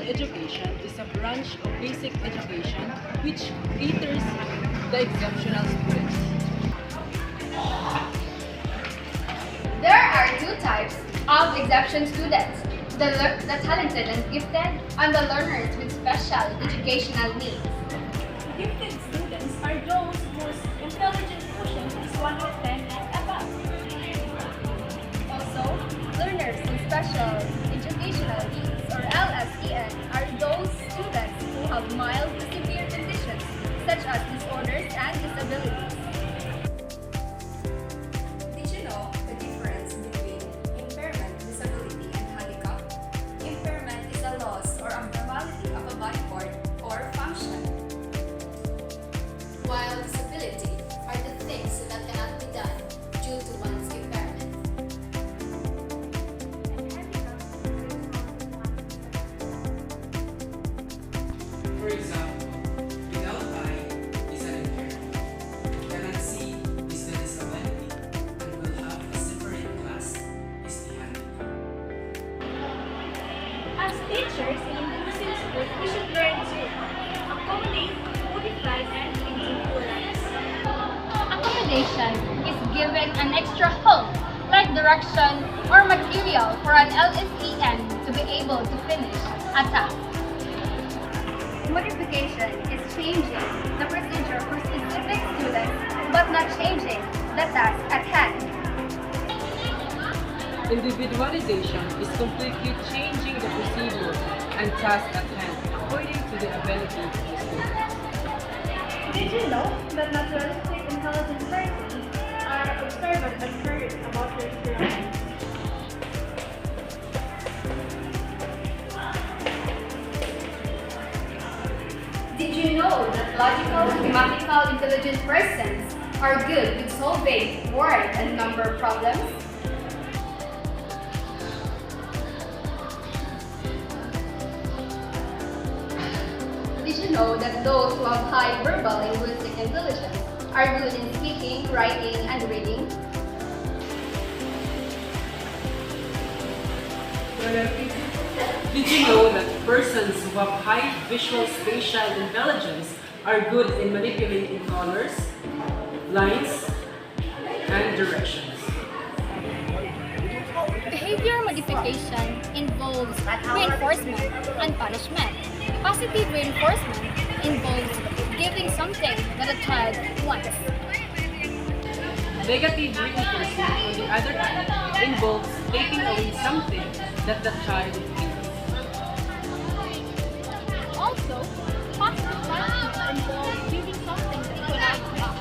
education is a branch of basic education which caters the exceptional students. There are two types of exception students, the talented and gifted, and the learners with special educational needs. Gifted students are those whose intelligence quotient is 1 to 10 and above. Also, learners with special educational needs, or LSEN, are those students who have mild to severe conditions such as disorders and disabilities. Did you know the difference between impairment, disability, and handicap? Impairment is a loss or abnormality of a body part or function, while disability are the things that cannot be done due to one's impairment. For example, without eye is an impairment. Cannot see is the disability and will have a separate class is the handicap. As teachers in inclusive schools, we should learn to accommodate, modify, and influence. Accommodation is giving an extra help, like direction or material for an LSEN to be able to finish a task. Modification is changing the procedure for specific students but not changing the task at hand. Individualization is completely changing the procedure and task at hand according to the ability of the student. Did you know that naturalistic intelligent persons are observant and curious about their surroundings? Did you know that logical, mathematical, intelligent persons are good with solving word and number problems? Did you know that those who have high verbal and linguistic intelligence are good in speaking, writing, and reading? Did you know that persons who have high visual spatial intelligence are good in manipulating colors, lines, and directions? Behavior modification involves reinforcement and punishment. Positive reinforcement involves giving something that a child wants. Negative reinforcement, on the other hand, involves taking away something that the child needs. Also, positive punishment involves giving something that you cannot have.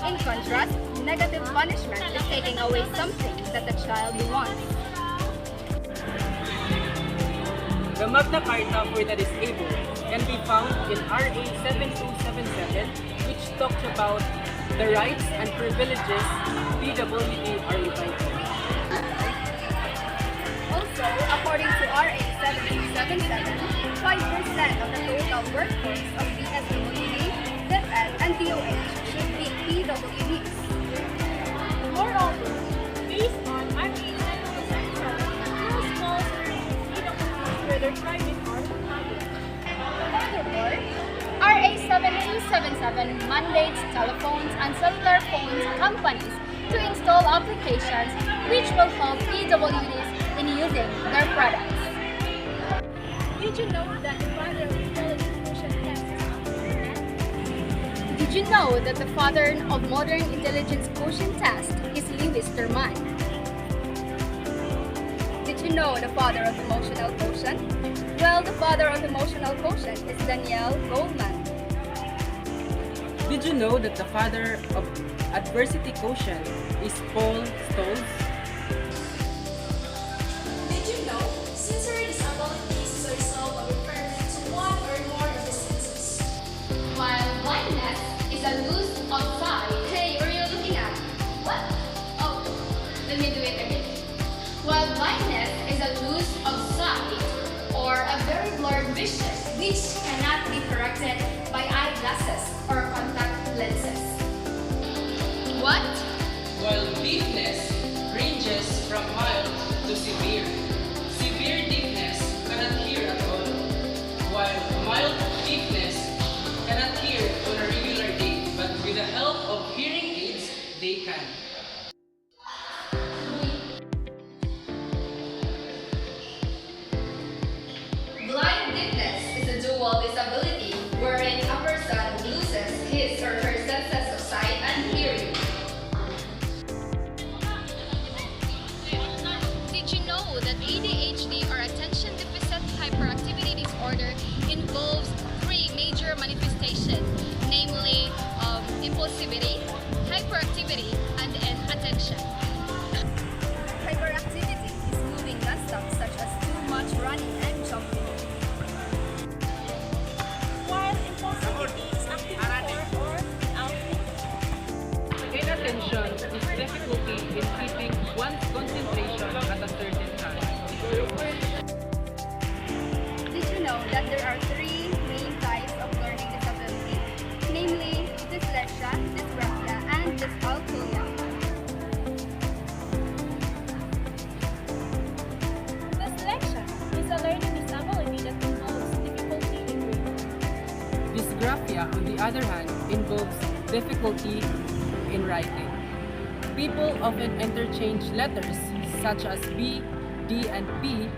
In contrast, negative punishment is taking away something that the child wants. The Magna Carta for the Disabled can be found in RA 7277, which talks about the rights and privileges PWD are entitled. Also, according to RA 7277, 5% of the total workforce of BSWD, DepEd, and DOH should be PWDs. Moreover, based on RA 777, no small PWDs, whether private or public. Furthermore, RA 7277 mandates telephones and cellular phones companies to install applications which will help PWDs in using their products. Did you know that the father of intelligence quotient test is Did you know that the father of modern intelligence quotient test is Lewis Terman? Did you know the father of emotional quotient? Well, the father of emotional quotient is Danielle Goldman. Did you know that the father of adversity quotient is Paul Stolz? Did you know sensory disability is a result of impairment to one or more of the senses? While blindness is a loss of sight. Hey, what are you looking at? What? Oh, let me do it again. While blindness is a loss of sight or a very blurred vision which cannot be corrected by eyeglasses or contact lenses. What? While deafness ranges from mild to severe. Severe deafness cannot hear ADHD or attention deficit hyperactivity disorder involves three major manifestations, namely impulsivity, hyperactivity, and inattention. Hyperactivity is moving nonstop, such as too much running and jumping. While impulsivity is active before or without thinking. Inattention is difficulty in keeping one's concentration at a certain time. Did you know that there are three main types of learning disability, namely dyslexia, dysgraphia, and dyscalculia? Dyslexia is a learning disability that involves difficulty in reading. Dysgraphia, on the other hand, involves difficulty in writing. People often interchange letters such as B, D, and P,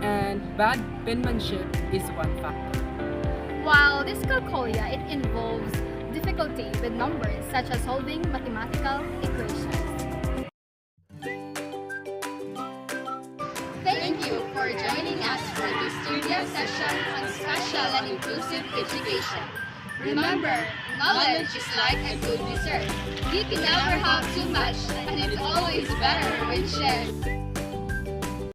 and bad penmanship is one factor. While dyscalculia, it involves difficulty with numbers such as solving mathematical equations. Thank you for joining us for this trivia session on special and inclusive education. Remember, knowledge is like a good dessert. You can never have too much, and it's always better when shared.